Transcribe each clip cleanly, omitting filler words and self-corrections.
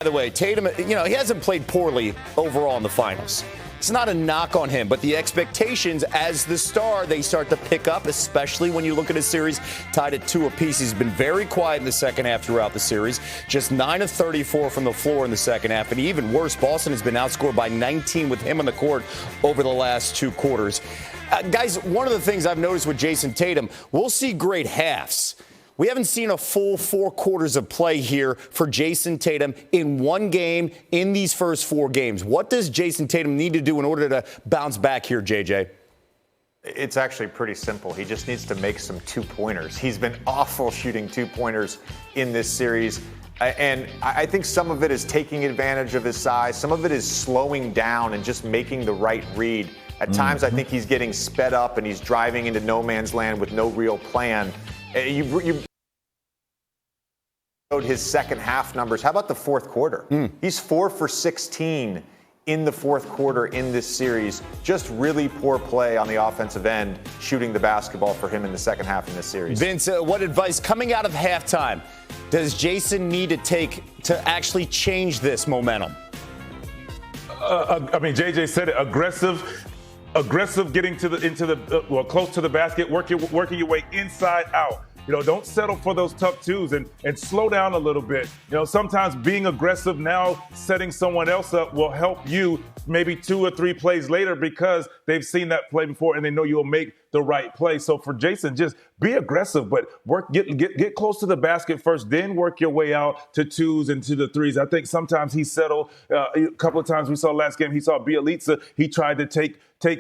By the way, Tatum, he hasn't played poorly overall in the finals. It's not a knock on him, but the expectations as the star, they start to pick up, especially when you look at a series tied at 2 apiece. He's been very quiet in the second half throughout the series. Just 9 of 34 from the floor in the second half. And even worse, Boston has been outscored by 19 with him on the court over the last 2 quarters. Guys, one of the things I've noticed with Jayson Tatum, we'll see great halves. We haven't seen a full 4 quarters of play here for Jayson Tatum in one game in these first 4 games. What does Jayson Tatum need to do in order to bounce back here, JJ? It's actually pretty simple. He just needs to make some 2-pointers. He's been awful shooting 2-pointers in this series. And I think some of it is taking advantage of his size. Some of it is slowing down and just making the right read. At times, I think he's getting sped up and he's driving into no man's land with no real plan. You showed his second half numbers. How about the fourth quarter? He's 4 for 16 in the fourth quarter in this series. Just really poor play on the offensive end, shooting the basketball for him in the second half in this series. Vince, what advice coming out of halftime does Jayson need to take to actually change this momentum? JJ said it. Aggressive, getting close to the basket, working your way inside out. Don't settle for those tough twos and slow down a little bit. Sometimes being aggressive now, setting someone else up will help you maybe 2 or 3 plays later because they've seen that play before and they know you'll make the right play. So for Jayson, just be aggressive, but get close to the basket first, then work your way out to 2s and to the 3s. I think sometimes he settled. A couple of times we saw last game, he saw Bielitsa. He tried to take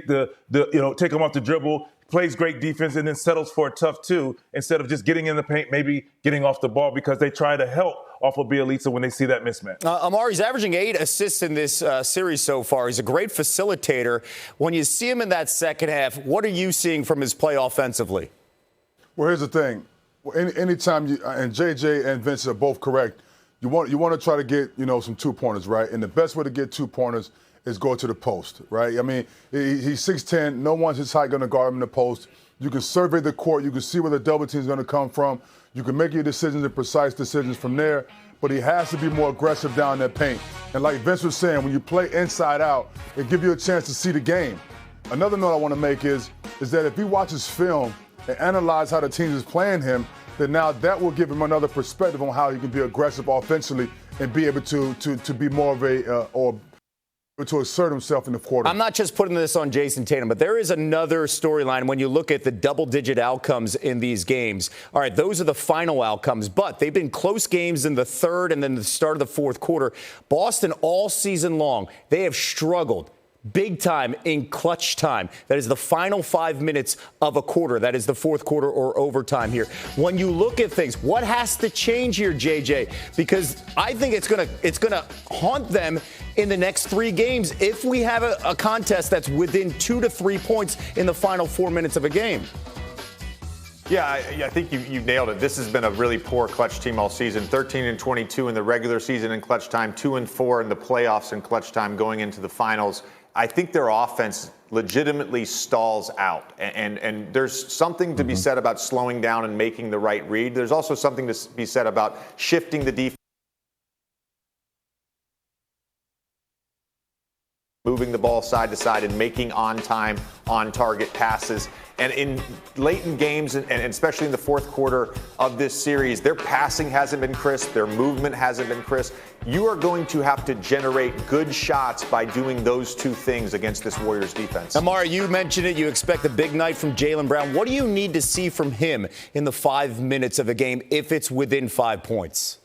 him off the dribble. Plays great defense and then settles for a tough 2 instead of just getting in the paint, maybe getting off the ball because they try to help off of Bielitsa when they see that mismatch. Amari's averaging 8 assists in this series so far. He's a great facilitator. When you see him in that second half, what are you seeing from his play offensively? Well, here's the thing. Anytime and JJ and Vince are both correct, you want to try to get some 2-pointers, right? And the best way to get 2-pointers is go to the post, right? I mean, he's 6'10". No one's his height going to guard him in the post. You can survey the court. You can see where the double team is going to come from. You can make your decisions and precise decisions from there. But he has to be more aggressive down in that paint. And like Vince was saying, when you play inside out, it gives you a chance to see the game. Another note I want to make is that if he watches film and analyze how the team is playing him, then now that will give him another perspective on how he can be aggressive offensively and be able to be more of to assert himself in the quarter. I'm not just putting this on Jayson Tatum, but there is another storyline when you look at the double-digit outcomes in these games. All right, those are the final outcomes, but they've been close games in the third and then the start of the fourth quarter. Boston all season long, they have struggled big time in clutch time. That is the final 5 minutes of a quarter. That is the fourth quarter or overtime here. When you look at things, what has to change here, JJ? Because I think it's gonna haunt them in the next 3 games if we have a contest that's within 2 to 3 points in the final 4 minutes of a game. Yeah, I think you nailed it. This has been a really poor clutch team all season. 13-22 in the regular season in clutch time, 2-4 in the playoffs in clutch time going into the finals. I think their offense legitimately stalls out. And there's something to be said about slowing down and making the right read. There's also something to be said about shifting the defense, moving the ball side to side and making on-time, on-target passes. And late in games, and especially in the fourth quarter of this series, their passing hasn't been crisp, their movement hasn't been crisp. You are going to have to generate good shots by doing those 2 things against this Warriors defense. Amari, you mentioned it. You expect a big night from Jaylen Brown. What do you need to see from him in the 5 minutes of a game if it's within 5 points?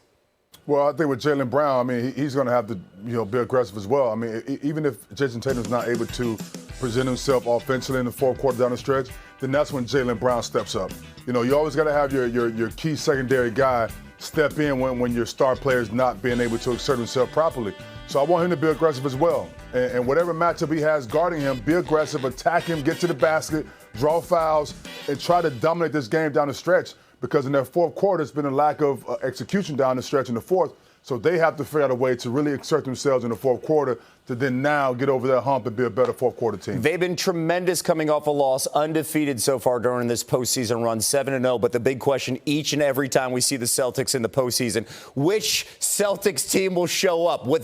Well, I think with Jaylen Brown, he's going to have to, be aggressive as well. Even if Jayson Tatum's not able to present himself offensively in the fourth quarter down the stretch, then that's when Jaylen Brown steps up. You always got to have your key secondary guy step in when your star player is not being able to exert himself properly. So I want him to be aggressive as well. And whatever matchup he has guarding him, be aggressive, attack him, get to the basket, draw fouls, and try to dominate this game down the stretch. Because in that fourth quarter, it's been a lack of execution down the stretch in the fourth. So they have to figure out a way to really exert themselves in the fourth quarter to then now get over that hump and be a better fourth quarter team. They've been tremendous coming off a loss, undefeated so far during this postseason run, 7-0. But the big question each and every time we see the Celtics in the postseason, which Celtics team will show up with